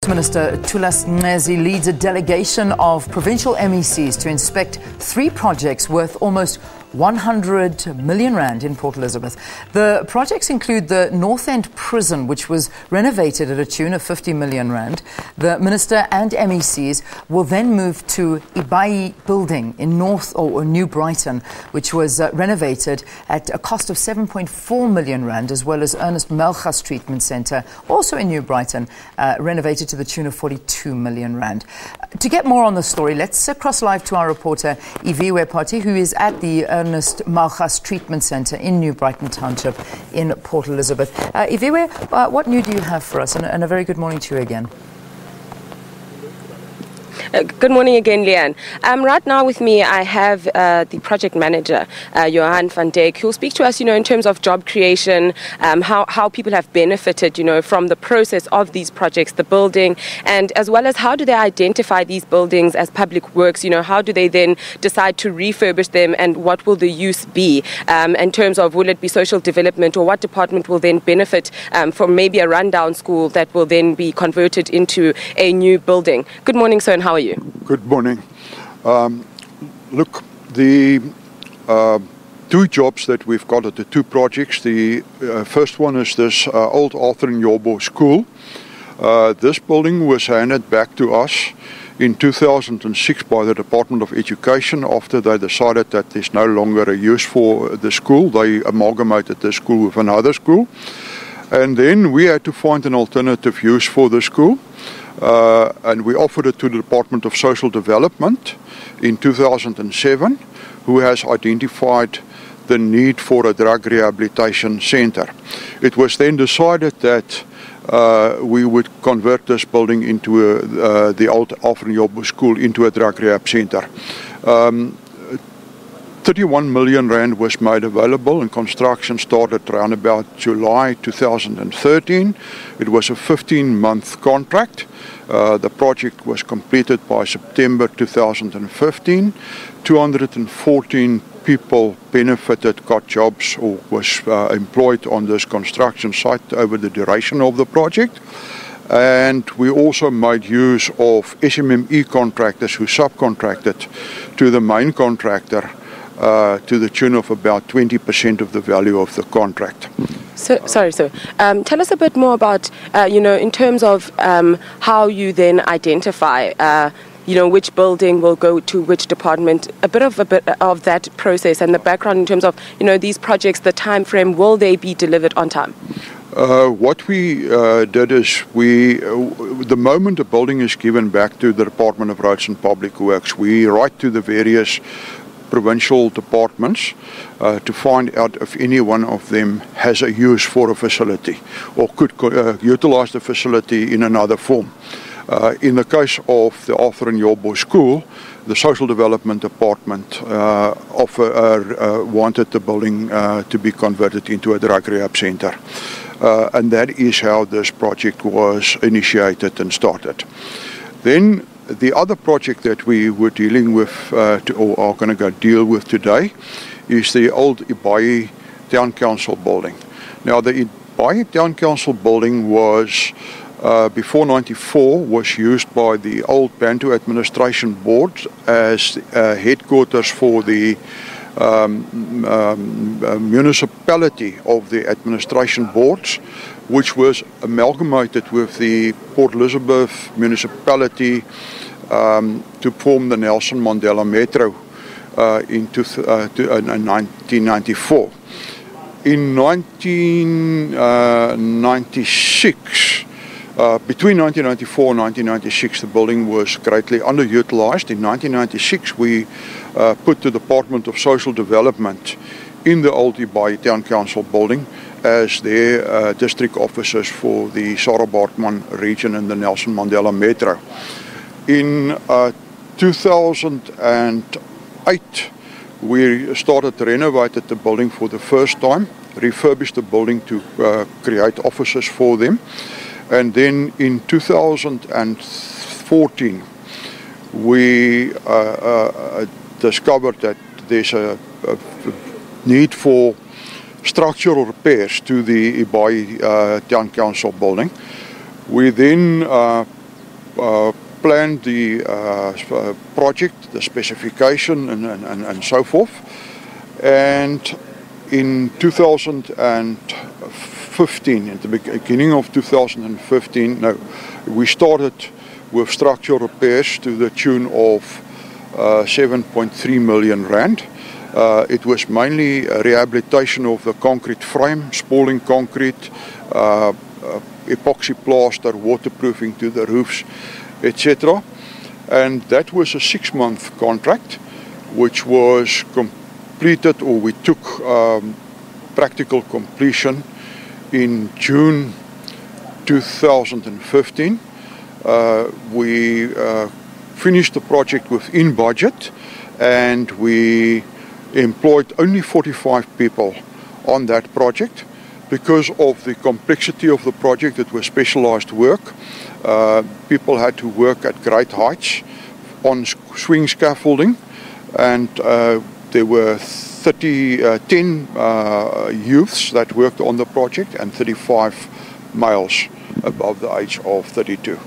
Minister Thulas Nxesi leads a delegation of provincial MECs to inspect 3 projects worth almost 100 million rand in Port Elizabeth. The projects include the North End Prison, which was renovated at a tune of 50 million rand. The Minister and MECs will then move to Ibai Building in North or New Brighton, which was renovated at a cost of 7.4 million rand, as well as Ernest Melchas Treatment Centre, also in New Brighton, renovated to the tune of 42 million rand. To get more on the story, let's cross live to our reporter Iviwe Party, who is at the Ernest Melchas Treatment Centre in New Brighton Township in Port Elizabeth. Iviwe, what news do you have for us? And a very good morning to you again. Good morning again, Leanne. Right now with me, I have the project manager, Johan van Dyk, who will speak to us, in terms of job creation, how people have benefited, from the process of these projects, the building, and as well as how do they identify these buildings as public works, how do they then decide to refurbish them, and what will the use be in terms of, will it be social development, or what department will then benefit from maybe a rundown school that will then be converted into a new building. Good morning, sir, and how are you? Good morning. Look, the 2 jobs that we've got at the 2 projects, the first one is this old Arthur Nyobo school. This building was handed back to us in 2006 by the Department of Education after they decided that there's no longer a use for the school. They amalgamated the school with another school. And then we had to find an alternative use for the school. And we offered it to the Department of Social Development in 2007, who has identified the need for a drug rehabilitation center. It was then decided that we would convert this building into the old Arthur Nyobo school into a drug rehab center. 31 million rand was made available, and construction started around about July 2013. It was a 15-month contract. The project was completed by September 2015. 214 people benefited, got jobs, or was employed on this construction site over the duration of the project. And we also made use of SMME contractors who subcontracted to the main contractor to the tune of about 20% of the value of the contract. So, sorry, sir. Tell us a bit more about, in terms of how you then identify, which building will go to which department, a bit of that process and the background in terms of, these projects, the time frame, will they be delivered on time? What we did is the moment a building is given back to the Department of Roads and Public Works, we write to the various provincial departments to find out if any one of them has a use for a facility or could utilize the facility in another form. In the case of the Arthur Nyobo school, the Social Development Department wanted the building to be converted into a drug rehab center. And that is how this project was initiated and started. Then the other project that we were dealing with, or are going to go deal with today, is the old Ibai Town Council building. Now, the Ibai Town Council building was, before '94, was used by the old Bantu Administration Board as headquarters for the municipality of the administration boards, which was amalgamated with the Port Elizabeth municipality to form the Nelson Mandela Metro in 1994. In 1996, between 1994 and 1996, the building was greatly underutilized. In 1996, we put the Department of Social Development in the old Ibai Town Council building as their district officers for the Sarah Baartman region and the Nelson Mandela Metro. In 2008, we started renovated the building for the first time, refurbished the building to create offices for them. And then in 2014, we discovered that there's a need for structural repairs to the Ibai Town Council building. We then planned the project, the specification and so forth. And in 2015, at the beginning of 2015, we started with structural repairs to the tune of 7.3 million rand. It was mainly a rehabilitation of the concrete frame, spalling concrete, epoxy plaster, waterproofing to the roofs, etc. And that was a 6-month contract, which was completed, or we took practical completion in June 2015. We finished the project within budget, and we employed only 45 people on that project. Because of the complexity of the project, it was specialized work. People had to work at great heights on swing scaffolding, and there were 10 youths that worked on the project and 35 males above the age of 32.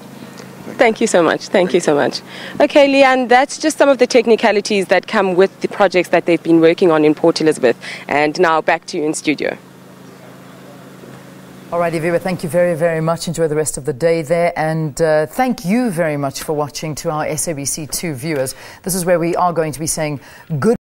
Thank you so much. Thank you so much. Okay, Leanne, that's just some of the technicalities that come with the projects that they've been working on in Port Elizabeth. And now back to you in studio. All right, Viva, thank you very, very much. Enjoy the rest of the day there. And thank you very much for watching to our SABC2 viewers. This is where we are going to be saying good